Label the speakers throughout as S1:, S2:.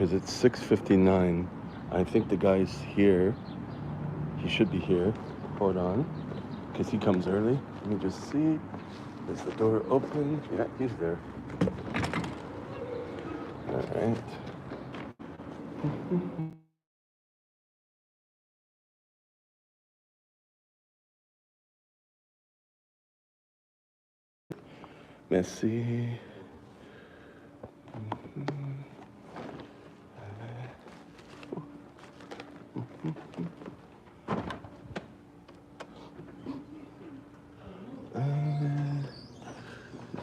S1: because it's 6:59. I think the guy's here. He should be here. Hold on, because he comes early. Let me just see. Is the door open? Yeah, he's there. All right. Merci.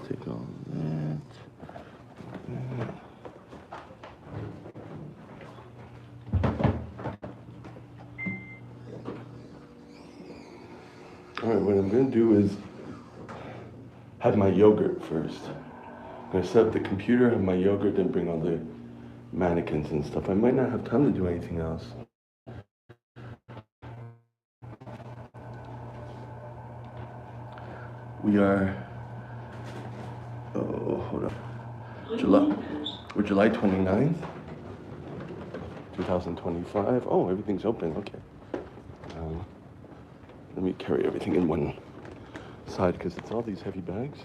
S1: Take all that. All right, what I'm gonna do is have my yogurt first. I'm gonna set up the computer, have my yogurt, then bring all the mannequins and stuff. I might not have time to do anything else. We are, hold on. We're July 29th, 2025. Oh, everything's open, okay. Let me carry everything in one side because it's all these heavy bags.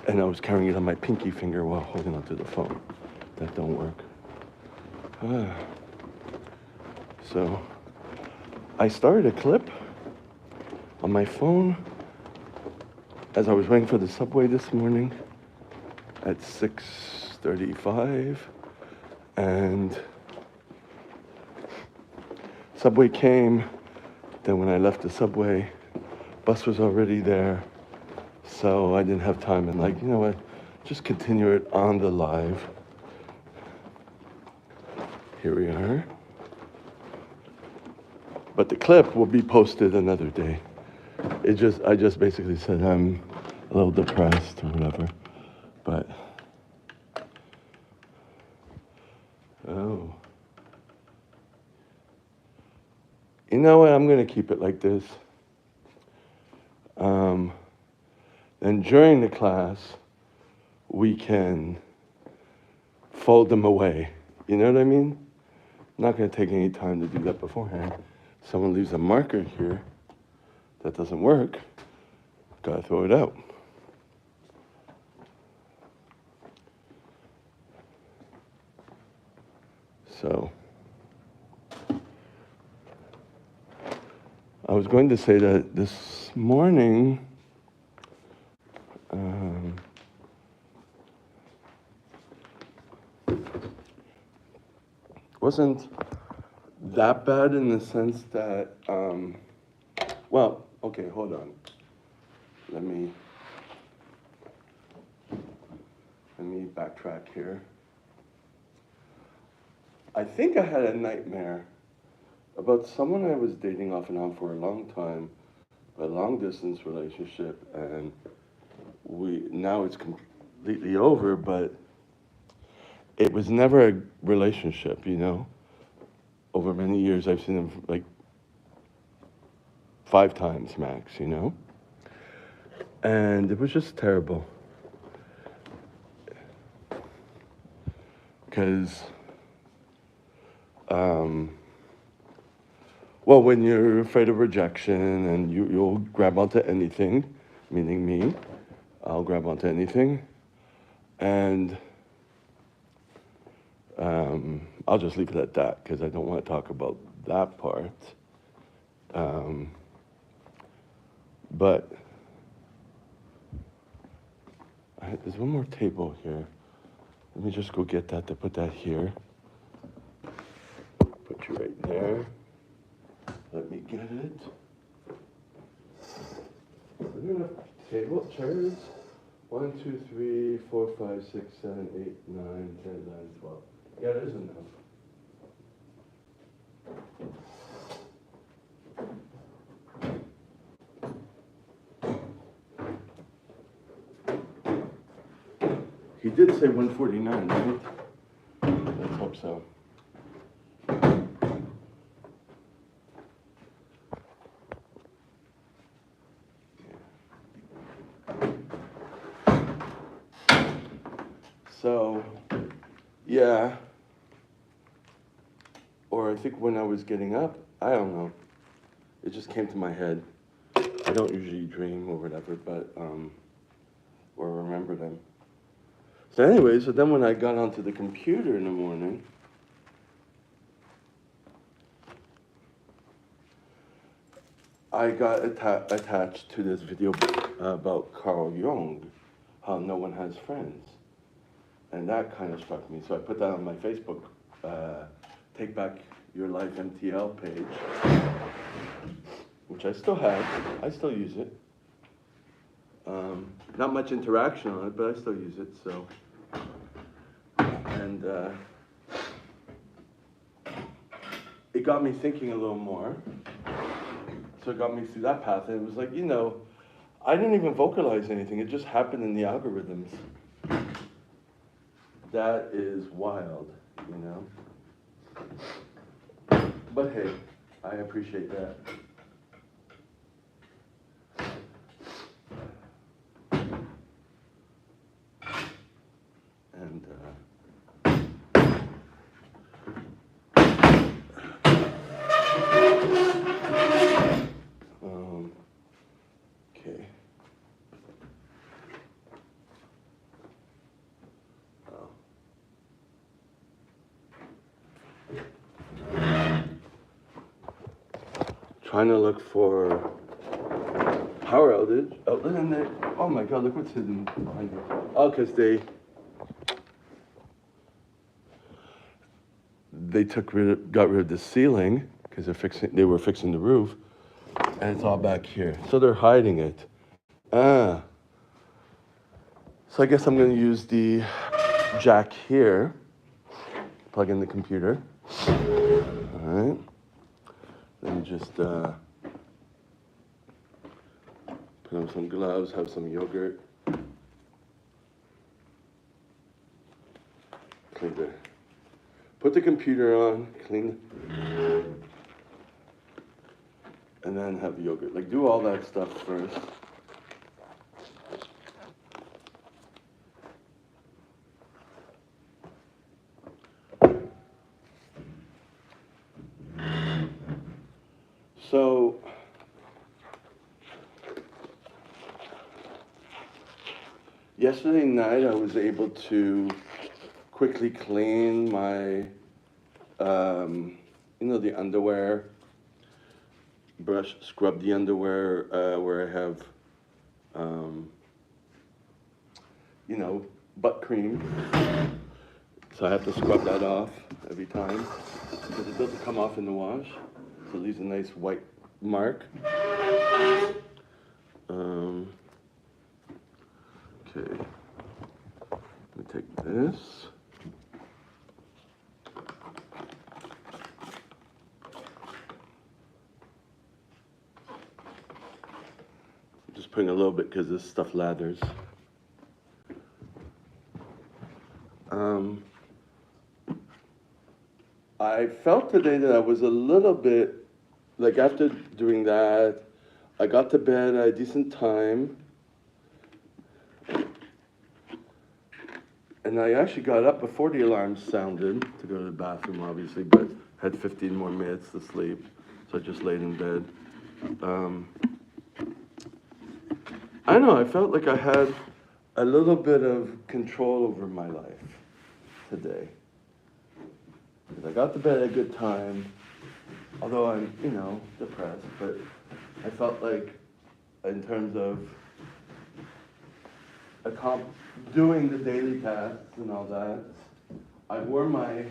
S1: And I was carrying it on my pinky finger while holding onto the phone. That don't work. So I started a clip on my phone as I was waiting for the subway this morning at 6:35, and subway came. Then when I left the subway, bus was already there, so I didn't have time. And like, you know what, just continue it on the live. Here we are. But the clip will be posted another day. I just basically said I'm a little depressed or whatever. But, oh. You know what, I'm gonna keep it like this. Then during the class, we can fold them away. You know what I mean? I'm not gonna take any time to do that beforehand. Someone leaves a marker here that doesn't work, gotta throw it out. So, I was going to say that this morning, wasn't that bad in the sense that, well, okay, hold on. Let me backtrack here. I think I had a nightmare about someone I was dating off and on for a long time, a long distance relationship, and now it's completely over, but it was never a relationship, you know? Over many years, I've seen him like 5 times max, you know? And it was just terrible. Because, well, when you're afraid of rejection and you'll grab onto anything, meaning me, I'll grab onto anything. And I'll just leave it at that because I don't want to talk about that part. But there's one more table here. Let me just go get that to put that here. Put you right there. Let me get it. Is there enough chairs? 1, 2, 3, 4, 5, 6, 7, 8, 9, 10, 11, 12. Yeah, there's enough. He did say 149, right? Let's hope so. So, Yeah. Or I think when I was getting up, I don't know. It just came to my head. I don't usually dream or whatever, but or remember them. So anyway, so then when I got onto the computer in the morning, I got attached to this video about Carl Jung, how no one has friends. And that kind of struck me. So I put that on my Facebook, Take Back Your Life MTL page, which I still have. I still use it. Not much interaction on it, but I still use it. So, and it got me thinking a little more. So it got me through that path, and it was like, I didn't even vocalize anything. It just happened in the algorithms. That is wild, But hey, I appreciate that. And okay. Oh. Trying to look for power outage. And they, oh my God, look what's hidden behind me. Oh, because they got rid of the ceiling because they were fixing the roof, and it's all back here. So they're hiding it. So I guess I'm going to use the jack here, plug in the computer. All right. Let me just put on some gloves, have some yogurt. Put the computer on, clean, and then have the yogurt. Like, do all that stuff first. So, yesterday night I was able to quickly clean my, the underwear, scrub the underwear where I have, butt cream. So I have to scrub that off every time because it doesn't come off in the wash. So it leaves a nice white mark. Okay, let me take this. I'm just putting a little bit because this stuff lathers. I felt today that I was a little bit, like after doing that, I got to bed at a decent time. And I actually got up before the alarm sounded to go to the bathroom, obviously, but had 15 more minutes to sleep. So I just laid in bed. I don't know, I felt like I had a little bit of control over my life today. I got to bed at a good time, although I'm, depressed, but I felt like in terms of doing the daily tasks and all that, I wore my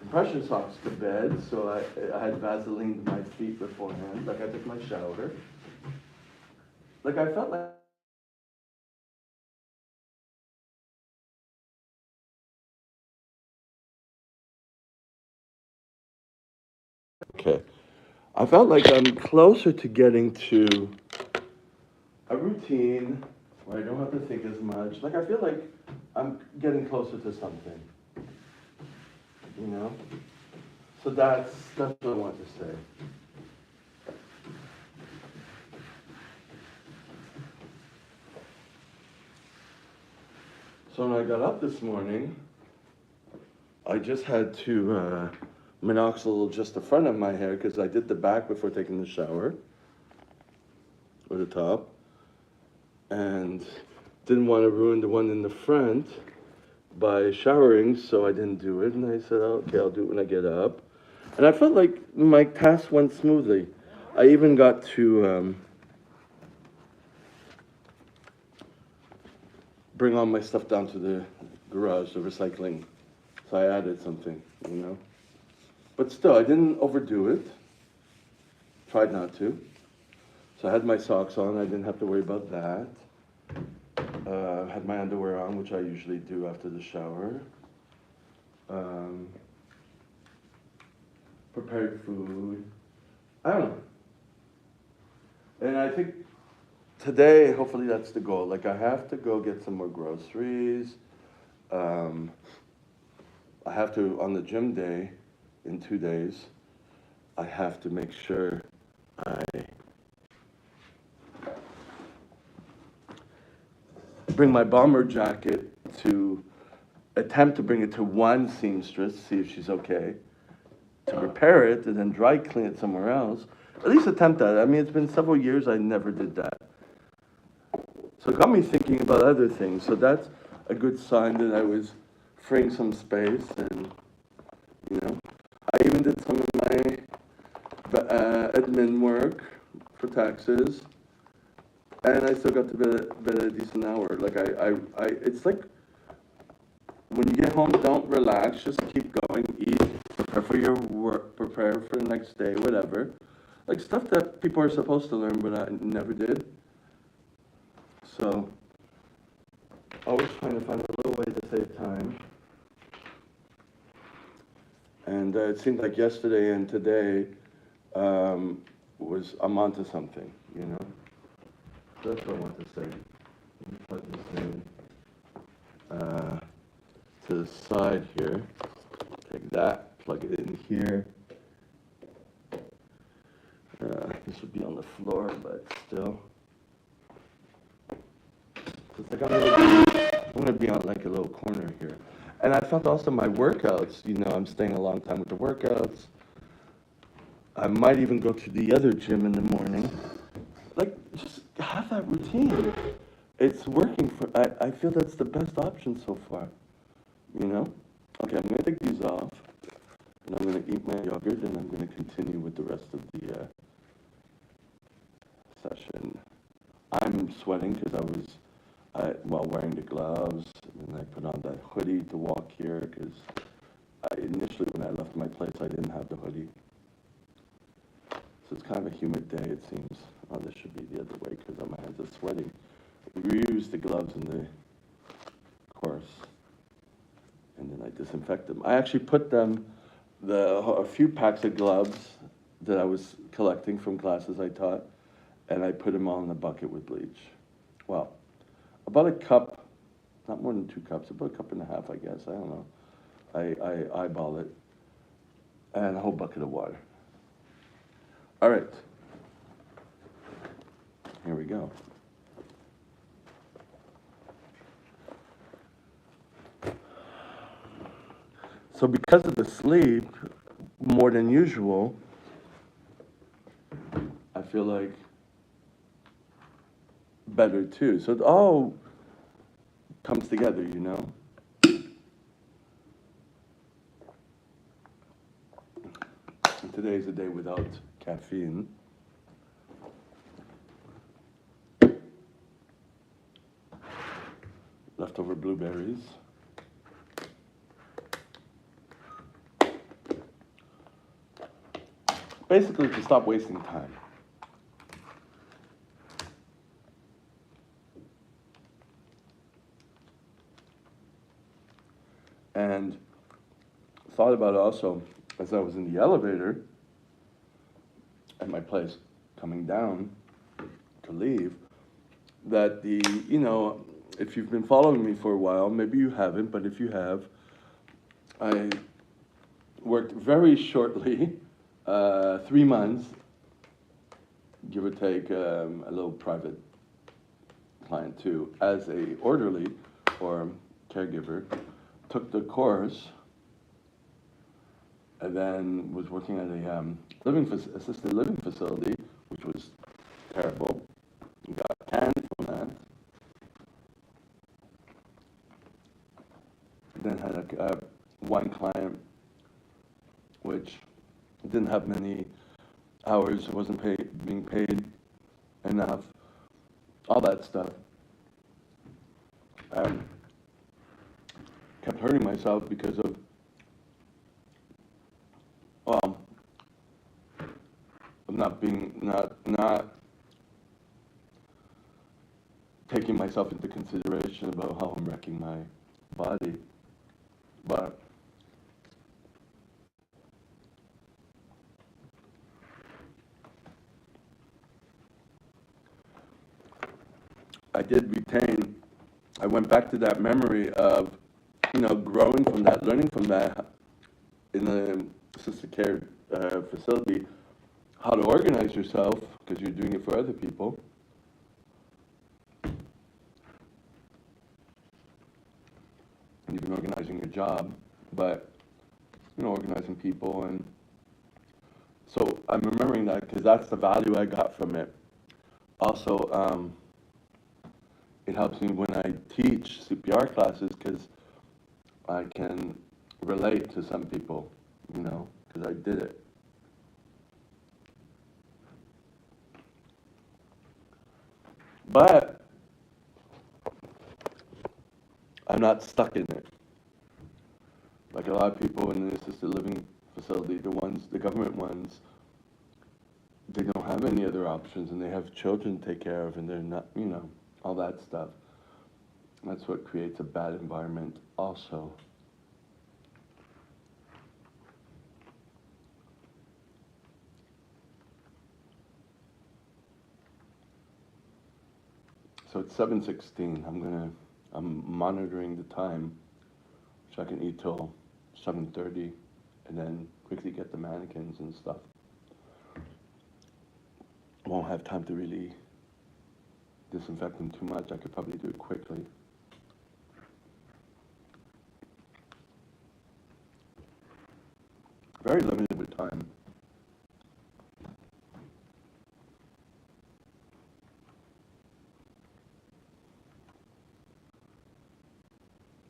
S1: compression socks to bed, so I had Vaseline to my feet beforehand, like I took my shower. Like I felt like okay. I felt like I'm closer to getting to a routine where I don't have to think as much. Like I feel like I'm getting closer to something. So that's what I want to say. So when I got up this morning, I just had to minoxidil just the front of my hair because I did the back before taking the shower, or the top, and didn't want to ruin the one in the front by showering, so I didn't do it. And I said, oh, okay, I'll do it when I get up. And I felt like my task went smoothly. I even got to bring all my stuff down to the garage, the recycling. So I added something, you know. But still, I didn't overdo it. Tried not to. So I had my socks on. I didn't have to worry about that. Had my underwear on, which I usually do after the shower. Prepared food. I don't know. And I think today, hopefully that's the goal. Like, I have to go get some more groceries. I have to, on the gym day, in 2 days, I have to make sure I bring my bomber jacket to attempt to bring it to one seamstress, see if she's okay, to repair it and then dry clean it somewhere else. At least attempt that. I mean, it's been several years I never did that. So it got me thinking about other things. So that's a good sign that I was freeing some space, and, you know, I even did some of my admin work for taxes, and I still got to bed at a decent hour. Like it's like when you get home, don't relax, just keep going, eat, prepare for your work, prepare for the next day, whatever. Like stuff that people are supposed to learn, but I never did. So, always trying to find a little way to save time. And it seemed like yesterday and today I'm onto something, you know? That's what I want to say. Let me plug this in to the side here. Take that, plug it in here. This would be on the floor, but still. It's like I'm gonna be on like a little corner here. And I found also my workouts, you know, I'm staying a long time with the workouts. I might even go to the other gym in the morning. Like, just have that routine. It's working I feel that's the best option so far, you know? Okay, I'm gonna take these off, and I'm gonna eat my yogurt, and I'm gonna continue with the rest of the session. I'm sweating because while wearing the gloves, and I put on that hoodie to walk here, because initially when I left my place, I didn't have the hoodie. So it's kind of a humid day, it seems. Oh, this should be the other way, because my hands are sweating. We reuse the gloves in the course, and then I disinfect them. I actually put them, a few packs of gloves that I was collecting from classes I taught, and I put them all in a bucket with bleach. Well, about a cup, not more than 2 cups, about a cup and a half, I guess, I don't know. I eyeball it, and a whole bucket of water. All right, here we go. So because of the sleep, more than usual, I feel like better too. So it all comes together, you know? And today is a day without caffeine. Leftover blueberries. Basically to stop wasting time. And thought about it also as I was in the elevator at my place coming down to leave, that you know, if you've been following me for a while, maybe you haven't, but if you have, I worked very shortly, 3 months, give or take, a little private client too, as a orderly or caregiver, took the course, and then was working at a assisted living facility, which was terrible. Got canned from that. Then had one client which didn't have many hours, wasn't being paid enough, all that stuff. Kept hurting myself because of, well, of not taking myself into consideration about how I'm wrecking my body. But I went back to that memory of, growing from that, learning from that in the assisted care facility, how to organize yourself, because you're doing it for other people. And even organizing your job, but, organizing people. And so I'm remembering that because that's the value I got from it. Also, it helps me when I teach CPR classes because I can relate to some people, because I did it. But I'm not stuck in it. Like a lot of people in the assisted living facility, the government ones, they don't have any other options and they have children to take care of and they're not, all that stuff. That's what creates a bad environment also. So it's 7:16. I'm monitoring the time so I can eat till 7:30 and then quickly get the mannequins and stuff. Won't have time to really disinfect them too much. I could probably do it quickly. Very limited with time.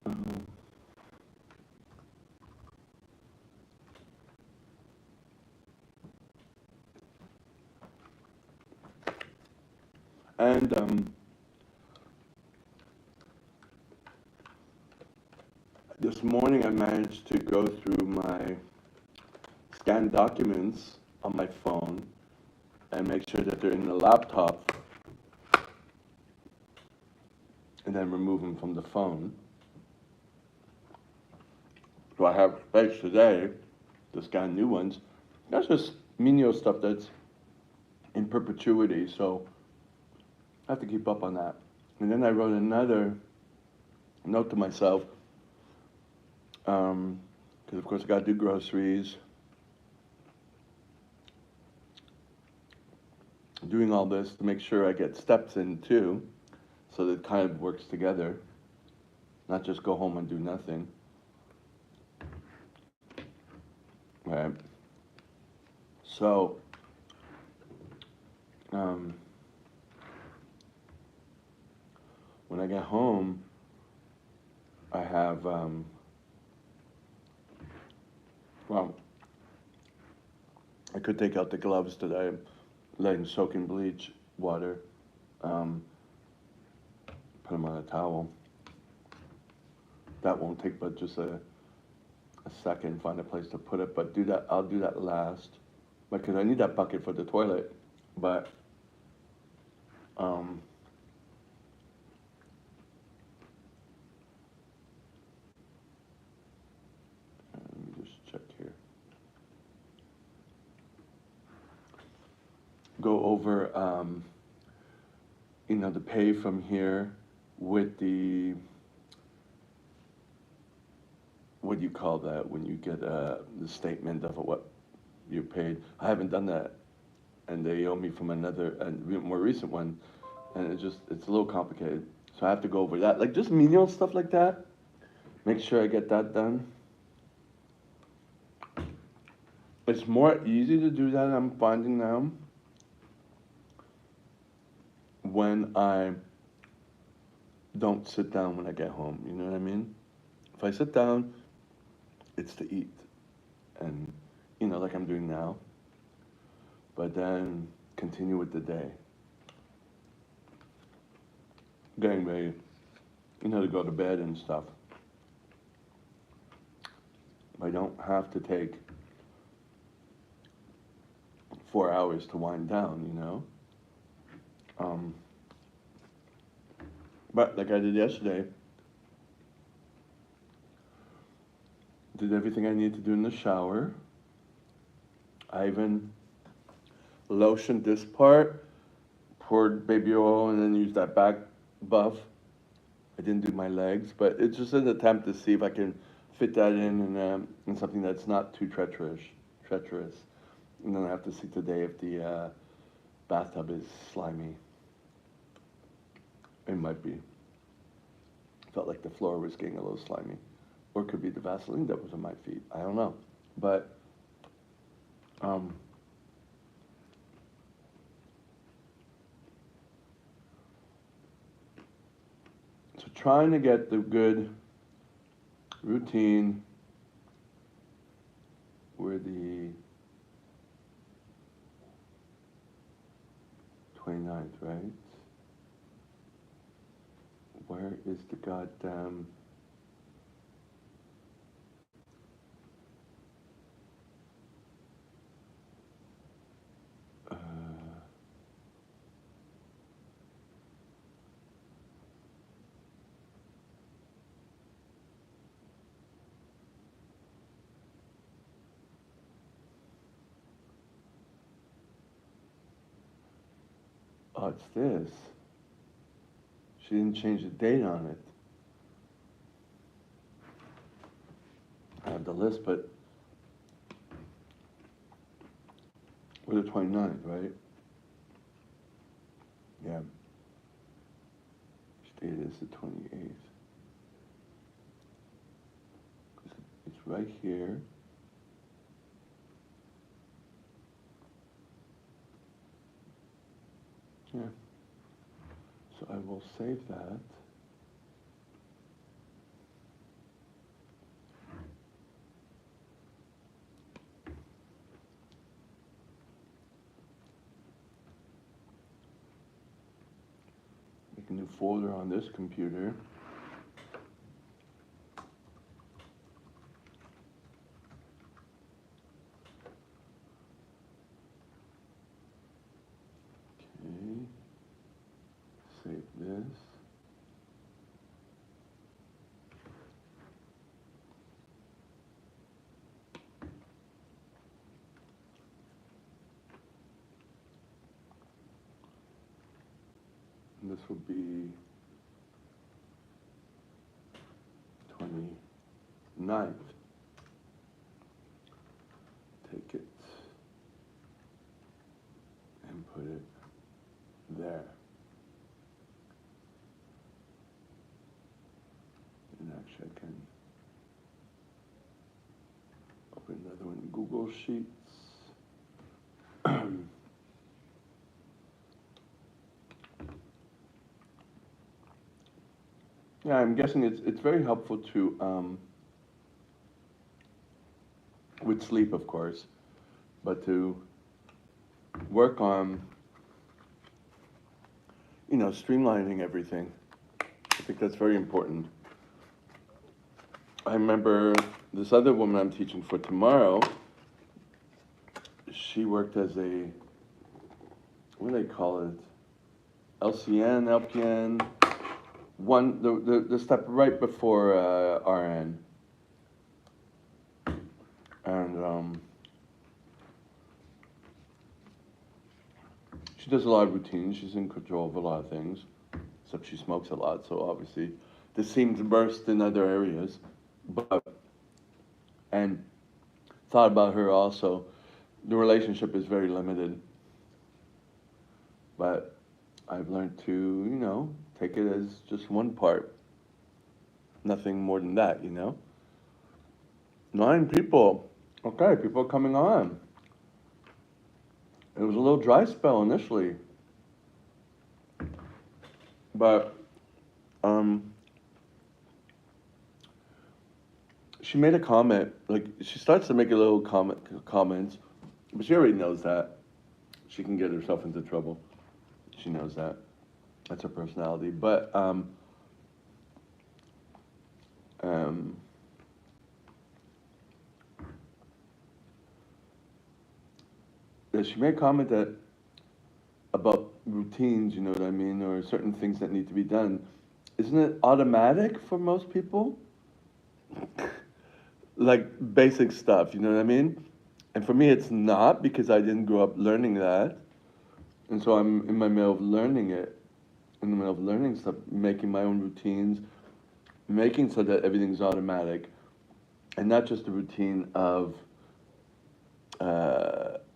S1: Um, and this morning I managed to go through my scanned documents on my phone and make sure that they're in the laptop and then remove them from the phone. So I have space today to scan new ones. That's just menial stuff that's in perpetuity, so I have to keep up on that. And then I wrote another note to myself, because of course I gotta do groceries, doing all this to make sure I get steps in too, so that it kind of works together, not just go home and do nothing. Right. So, when I get home, I have, well, I could take out the gloves that I let them soak in bleach water, put them on a towel. That won't take but just a second, find a place to put it, but I'll do that last, because I need that bucket for the toilet, but, let me just check here. Go over, the pay from here with the, what do you call that, when you get the statement of what you paid. I haven't done that, and they owe me from another, more recent one, and it's a little complicated. So I have to go over that, like just menial stuff like that. Make sure I get that done. It's more easy to do that, I'm finding now, when I don't sit down when I get home. You know what I mean? If I sit down, it's to eat, and like I'm doing now. But then continue with the day, getting ready, to go to bed and stuff. I don't have to take 4 hours to wind down. Um, but like I did yesterday, did everything I needed to do in the shower. I even lotioned this part, poured baby oil, and then used that back buff. I didn't do my legs, but it's just an attempt to see if I can fit that in something that's not too treacherous. And then I have to see today if the bathtub is slimy. It might be. Felt like the floor was getting a little slimy. Or it could be the Vaseline that was on my feet. I don't know. But, um, so trying to get the good routine where the 29th, right? Where is the goddamn... Uh, oh, it's this. She didn't change the date on it. I have the list, but we're the 29th, right? Yeah. Which date is the 28th? It's right here. Yeah. So I will save that. Make a new folder on this computer. Okay. Save this. And this will be 29th. Take it and put it there. And actually I can open another one in Google Sheets. Yeah, I'm guessing it's very helpful to with sleep, of course, but to work on streamlining everything. I think that's very important. I remember this other woman I'm teaching for tomorrow. She worked as what do they call it? LCN, LPN, the step right before RN. And she does a lot of routines. She's in control of a lot of things, except she smokes a lot. So obviously, this seems burst in other areas. And thought about her also. The relationship is very limited, but I've learned to, take it as just one part. Nothing more than that. 9 people Okay, people are coming on. It was a little dry spell initially, but um, she made a comment. Like she starts to make a little comments, but she already knows that she can get herself into trouble. She knows that. That's her personality. But um, she made a comment that about routines. You know what I mean, or certain things that need to be done. Isn't it automatic for most people? Like basic stuff. You know what I mean? And for me, it's not because I didn't grow up learning that, and so I'm in my middle of learning it, in the middle of learning stuff, making my own routines, making so that everything's automatic, and not just a routine of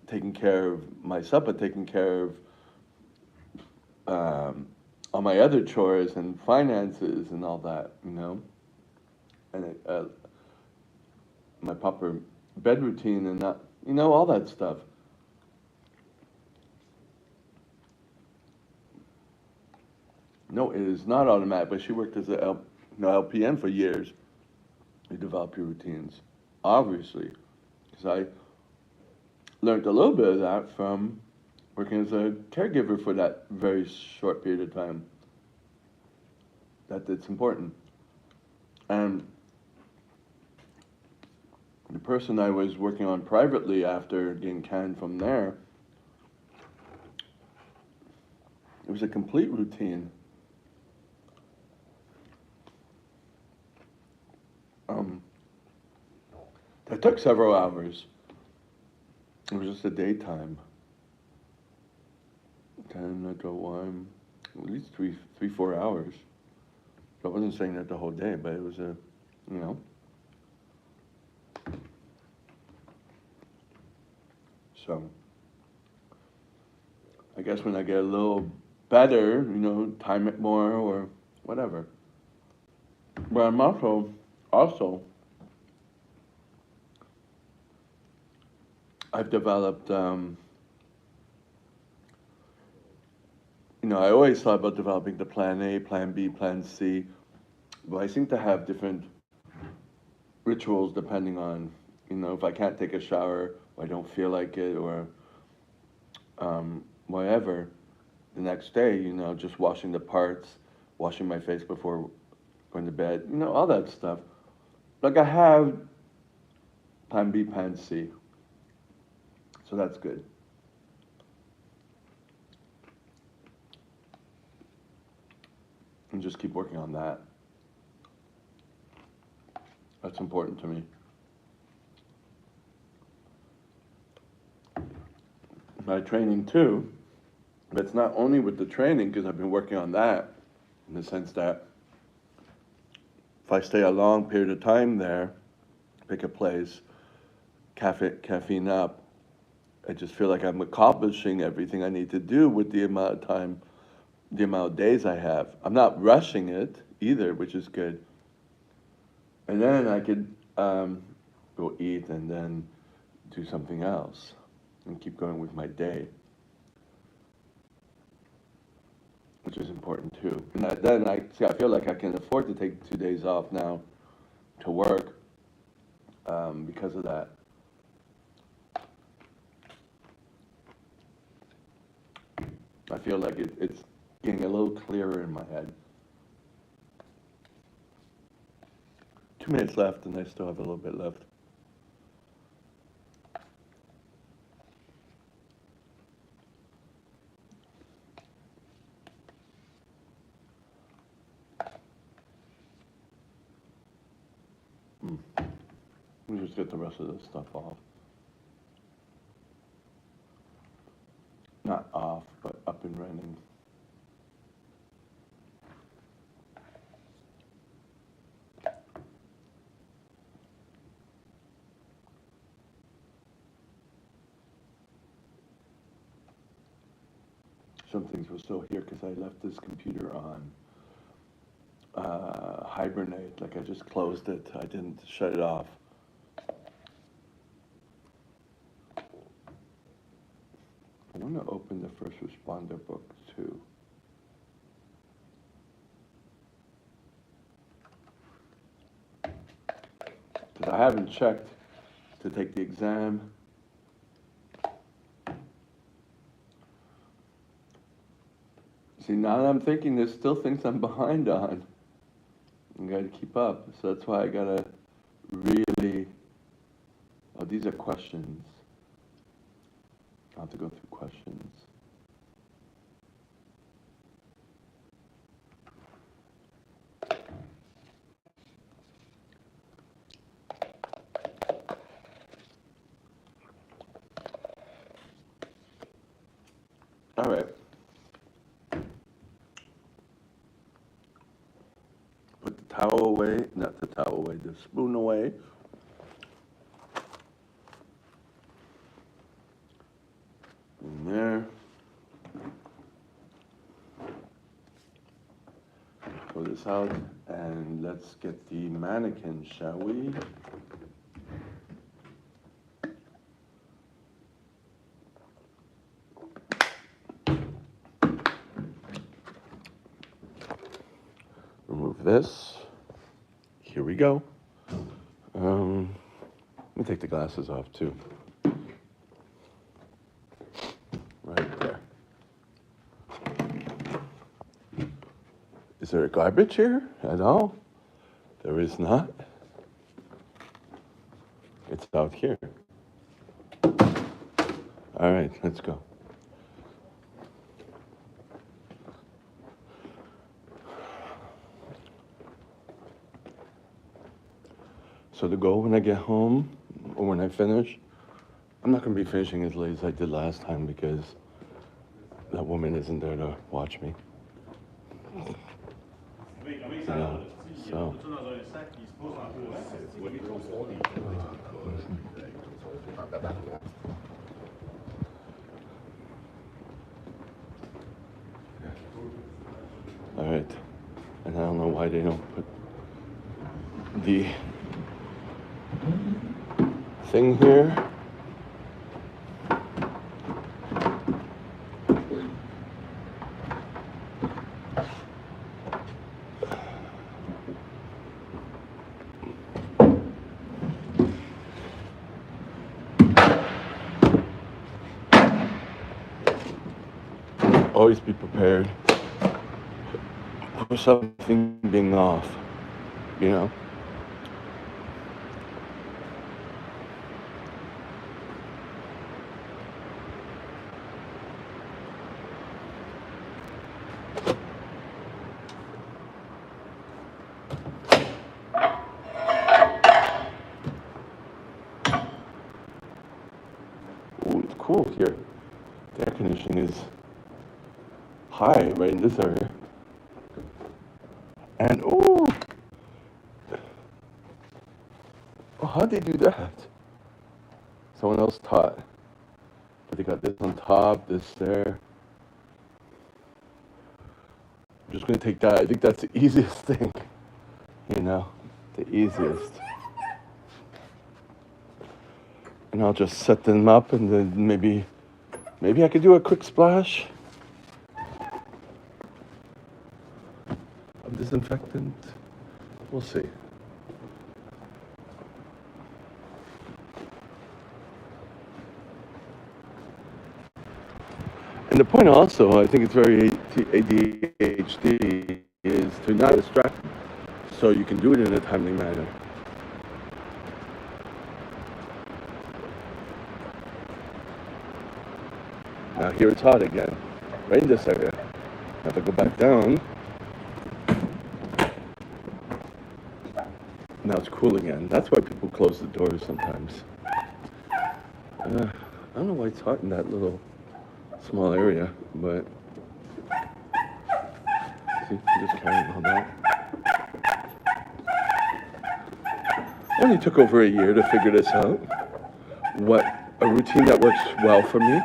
S1: taking care of myself, but taking care of all my other chores and finances and all that, you know, and my proper bed routine and not, you know, all that stuff. No, it is not automatic. But she worked as a LPN for years. You develop your routines, obviously, because I learned a little bit of that from working as a caregiver for that very short period of time. That it's important. And the person I was working on privately after getting canned from there, it was a complete routine. Um, that took several hours. It was just a daytime. 10 to 1, at least 4 hours. So I wasn't saying that the whole day, but it was a, you know. So I guess when I get a little better, you know, time it more or whatever. But I'm also, I've developed, you know, I always thought about developing the plan A, plan B, plan C, but I seem to have different rituals depending on, you know, if I can't take a shower, or I don't feel like it, or whatever, the next day, you know, just washing the parts, washing my face before going to bed, you know, all that stuff. Like I have plan B, plan C, so that's good. And just keep working on that. That's important to me. My training too, but it's not only with the training because I've been working on that in the sense that if I stay a long period of time there, pick a place, caffeine up, I just feel like I'm accomplishing everything I need to do with the amount of time, the amount of days I have. I'm not rushing it either, which is good. And then I could go eat and then do something else and keep going with my day, which is important too. And then I see, I feel like I can afford to take 2 days off now to work because of that. I feel like it's getting a little clearer in my head. 2 minutes left, and I still have a little bit left. Mm. Let me just get the rest of this stuff off. Not off, but up and running. Some things were still here because I left this computer on hibernate. Like I just closed it. I didn't shut it off. want to open the first responder book too. Because I haven't checked to take the exam. See, now that I'm thinking, there's still things I'm behind on. I gotta keep up. So that's why I gotta really, oh, these are questions. I'll have to go through questions. All right. Put the towel away, not the towel away, the spoon away. In there. Throw this out, and let's get the mannequin, shall we? Remove this. Here we go. Let me take the glasses off too. Right there. Is there a garbage here at all? There is not. It's out here. All right, let's go. So to go when I get home, or when I finish, I'm not going to be finishing as late as I did last time because that woman isn't there to watch me. So. All right, and I don't know why they don't put the thing here. Always be prepared for something being off, you know? Ooh, it's cool here. The air conditioning is high right in this area. And oh, how'd they do that? Someone else taught. But they got this on top, this there. I'm just gonna take that. I think that's the easiest thing. You know, the easiest. And I'll just set them up and then maybe I could do a quick splash of disinfectant. We'll see. And the point also, I think it's very ADHD, is to not distract, so you can do it in a timely manner. Now here it's hot again, right in this area. Now if I go back down, now it's cool again. That's why people close the doors sometimes. I don't know why it's hot in that little small area, but see, I'm just carrying all that. Only took over a year to figure this out. What a routine that works well for me.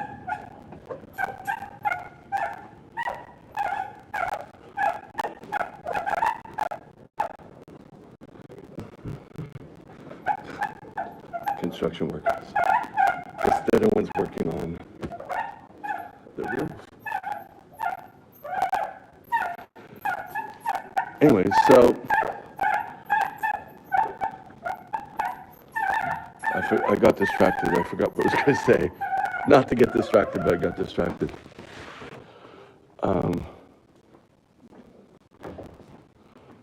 S1: Construction workers. Instead of one's working on Anyway, so I got distracted. I forgot what I was going to say. Not to get distracted, but I got distracted.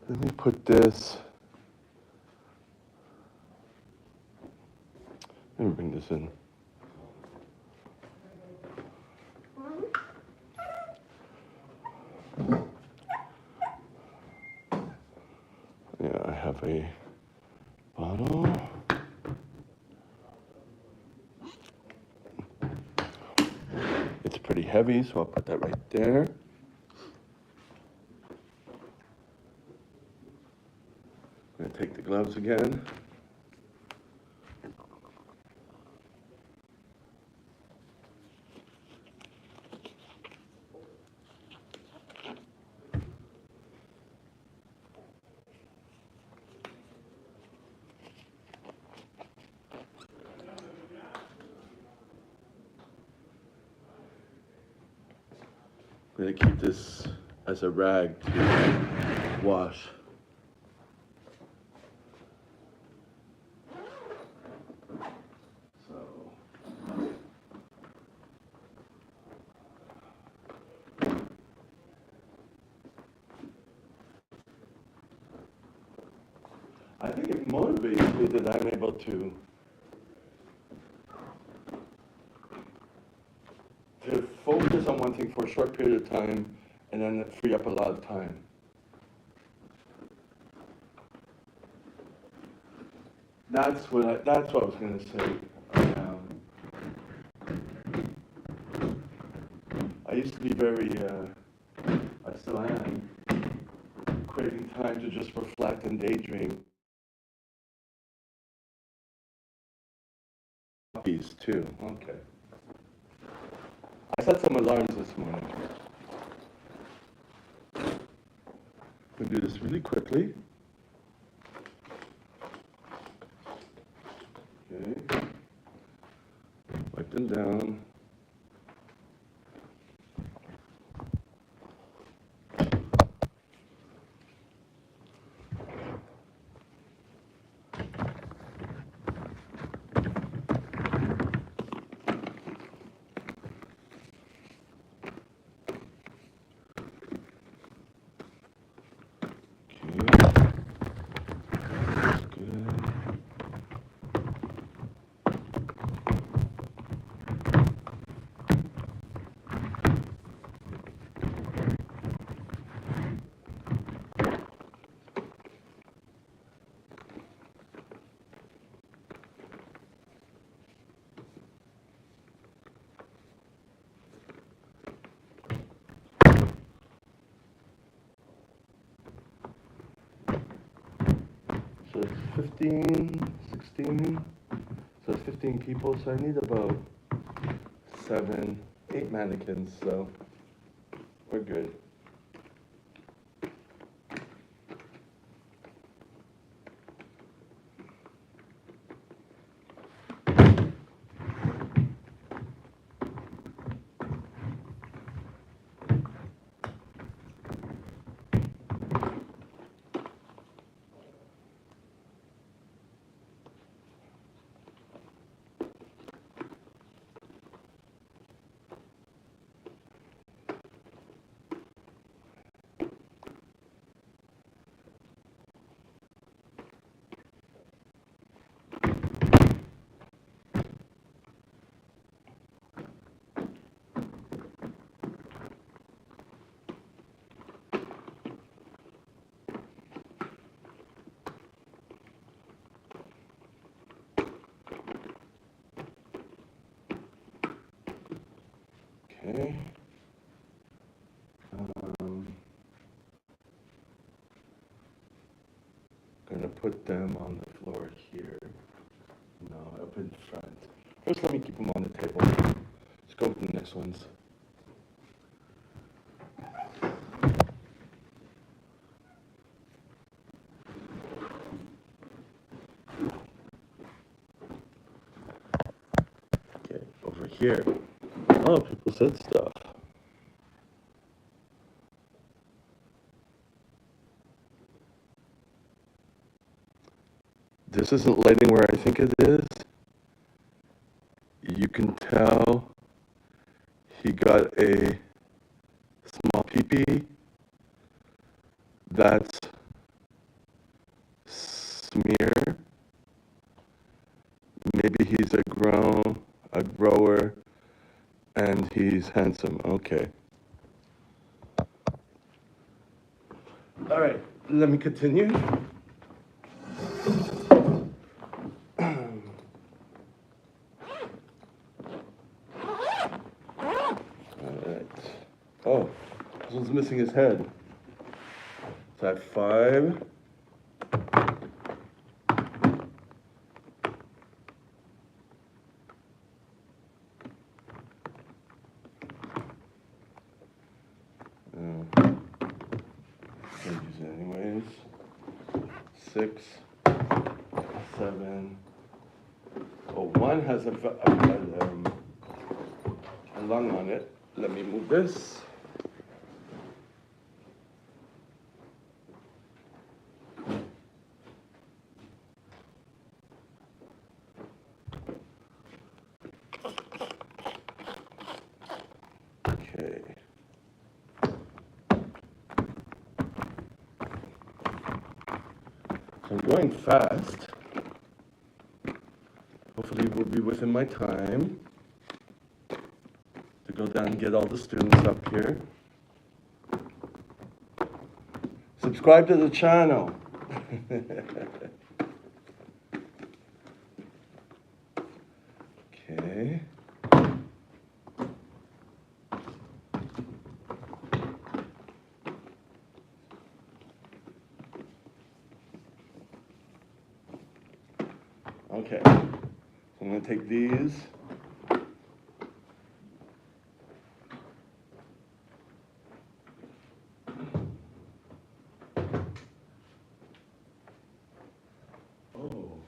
S1: Let me put this. Let me bring this in. Yeah, I have a bottle. It's pretty heavy, so I'll put that right there. I'm going to take the gloves again. I'm going to keep this as a rag to wash. I think it motivates me that I'm able to focus on one thing for a short period of time and then free up a lot of time. That's what I was going to say. I used to be very, I still am, craving time to just reflect and daydream. These too, okay. I set some alarms this morning. We'll do this really quickly. Okay. Wipe them down. So it's 15, 16, so it's 15 people, so I need about 7, 8 mannequins, so we're good. Okay. Gonna put them on the floor here. No, up in front. First, let me keep them on the table. Let's go with the next ones. Okay, over here. Oh, people said stuff. this isn't lighting where I think it is. You can tell he got a small pee-pee. That's smear. Maybe he's a grower, and he's handsome. Okay. All right, let me continue. Oh, this one's missing his head. Is that 5? Can't use it anyways. 6, 7. Oh, 1 has a lung on it. Let me move this. Okay. So I'm going fast. Hopefully we'll be within my time to go down and get all the students up here. Subscribe to the channel. Okay. Okay. So I'm going to take these. Oh.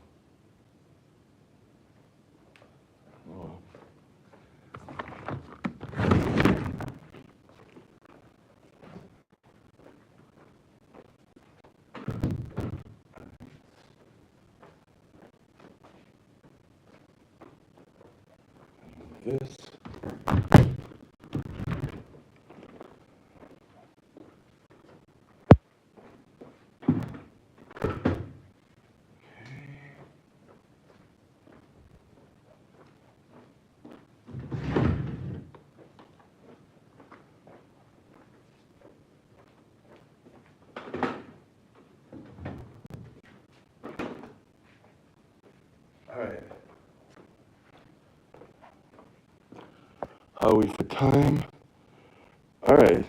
S1: Oh. This. All right. How are we for time? All right.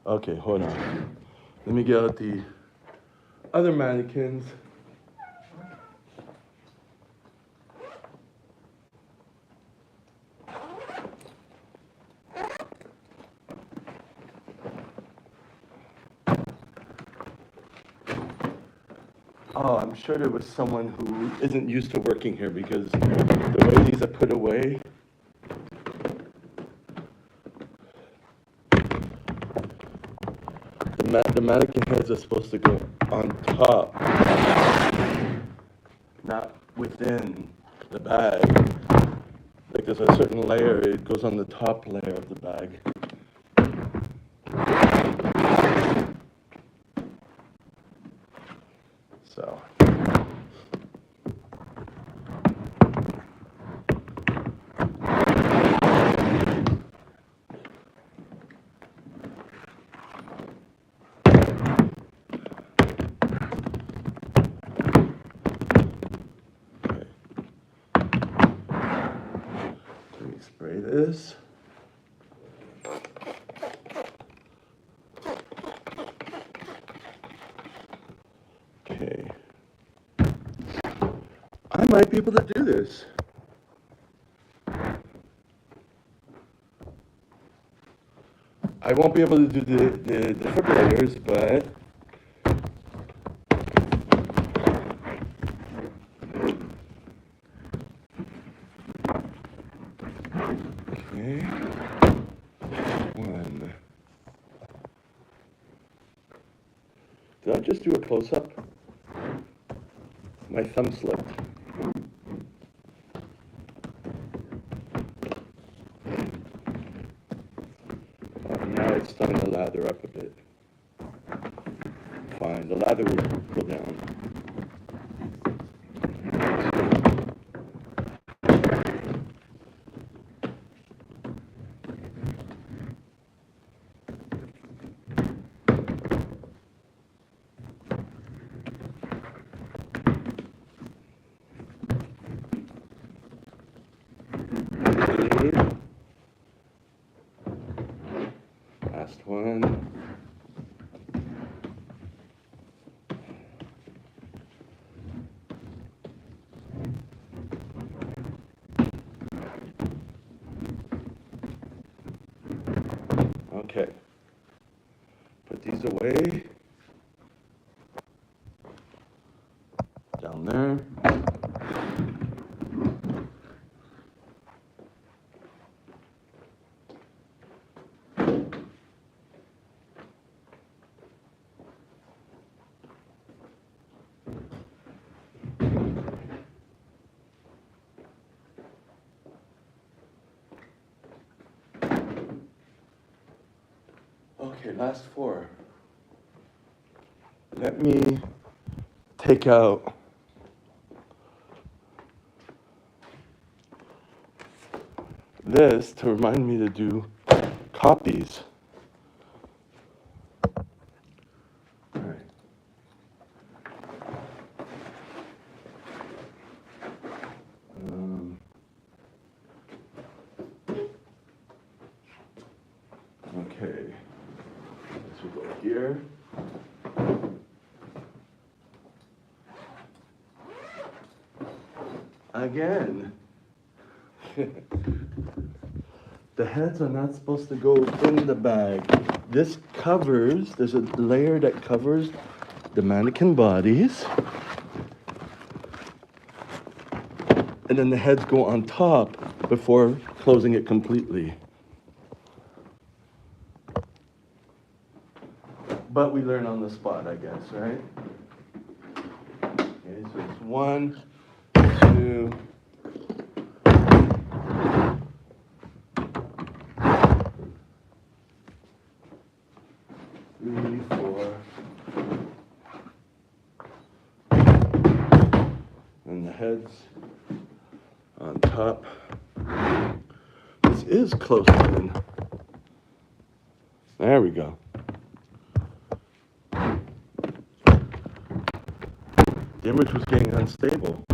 S1: Okay, hold on. Let me get out the other mannequins. Oh, I'm sure there was someone who isn't used to working here because the way these are put away. The mannequin heads are supposed to go on top, not within the bag. Like there's a certain layer, it goes on the top layer of the bag. So. Spray this. Okay. I might be able to do this. I won't be able to do the defibrillators, but okay. 1, Did I just do a close-up? My thumb slipped. Now it's time to lather up a bit. Fine, the lather will go down. Last one. Okay. Put these away. Down there. Okay, last four. Let me take out this to remind me to do copies. All right. Okay. This will go here. Again. The heads are not supposed to go in the bag. This covers, there's a layer that covers the mannequin bodies. And then the heads go on top before closing it completely. But we learn on the spot, I guess, right? Okay, so it's 1, 2, 3, 4. And the heads on top. This is close in. There we go. The image was getting unstable.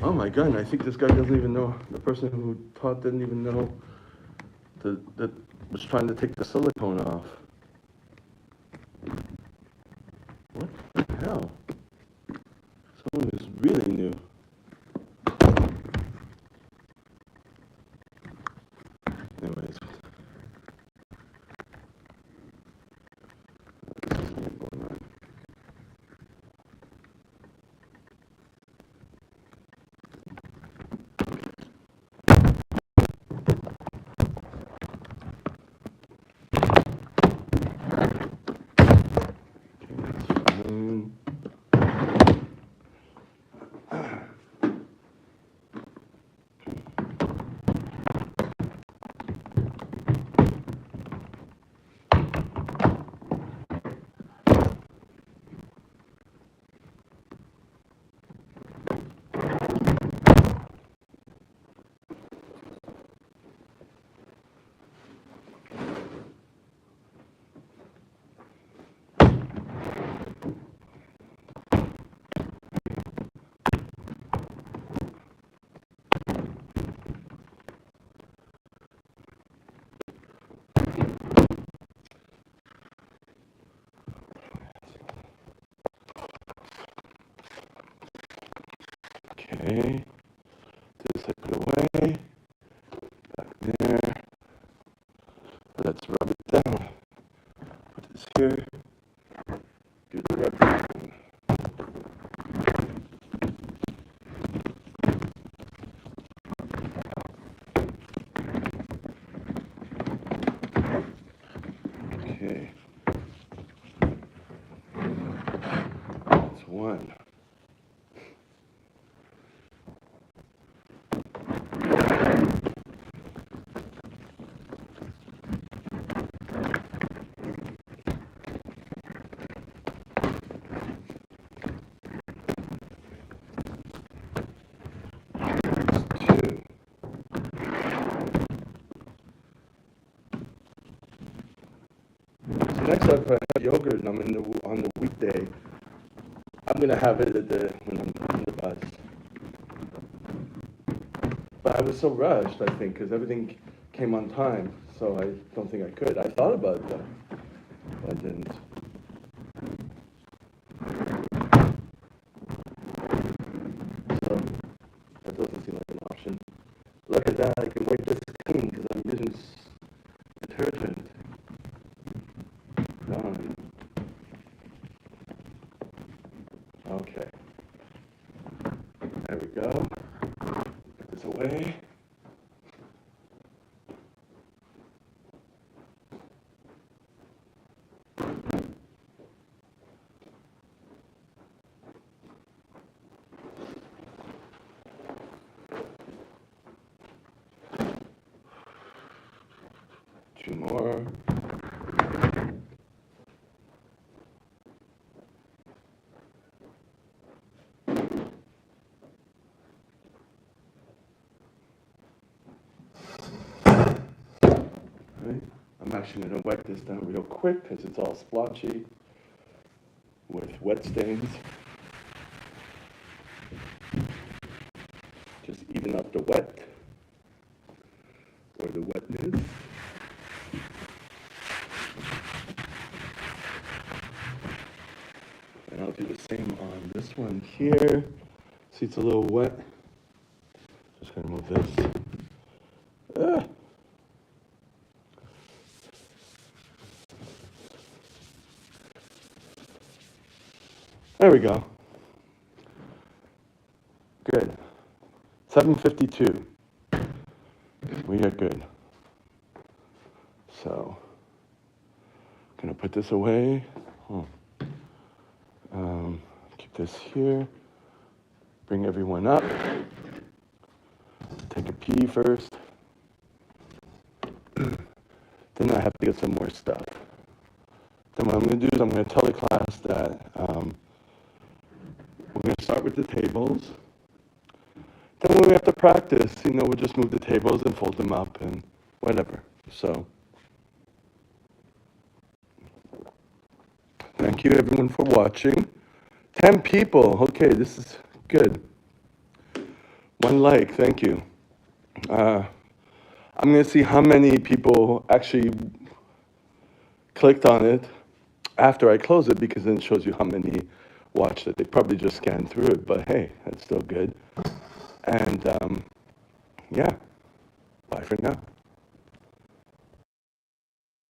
S1: Oh my God, and I think this guy doesn't even know, the person who taught didn't even know that was trying to take the silicone off. What the hell? Someone who's really new. Anyways. This is going on. Okay, this I put away, back there. Let's rub it down. Put this here, do the rubbing. Okay. That's one. That's two. So next up, if I have yogurt and I'm on the weekday, I'm gonna have it when I'm on the bus. But I was so rushed, I think, because everything came on time, so I don't think I could. I thought about it though, but I didn't. So that doesn't seem like an option. Look at that, I can wipe this clean because I'm using detergent. Done. Okay. There we go. Put this away. Two more. Right. I'm actually going to wipe this down real quick because it's all splotchy with wet stains. Just even up the wet or the wetness. And I'll do the same on this one here. See, it's a little wet. Just gonna move this. Ah. There we go. Good. 7:52. We are good. So, gonna put this away. Keep this here. Bring everyone up. Take a pee first. Then I have to get some more stuff. Then what I'm going to do is I'm going to tell the class that we're going to start with the tables. Then when we have to practice, we'll just move the tables and fold them up and whatever. So, thank you everyone for watching. 10 people. Okay, this is good. 1 like, thank you. I'm going to see how many people actually clicked on it after I close it, because then it shows you how many watched it. They probably just scanned through it, but hey, that's still good. And yeah, bye for now.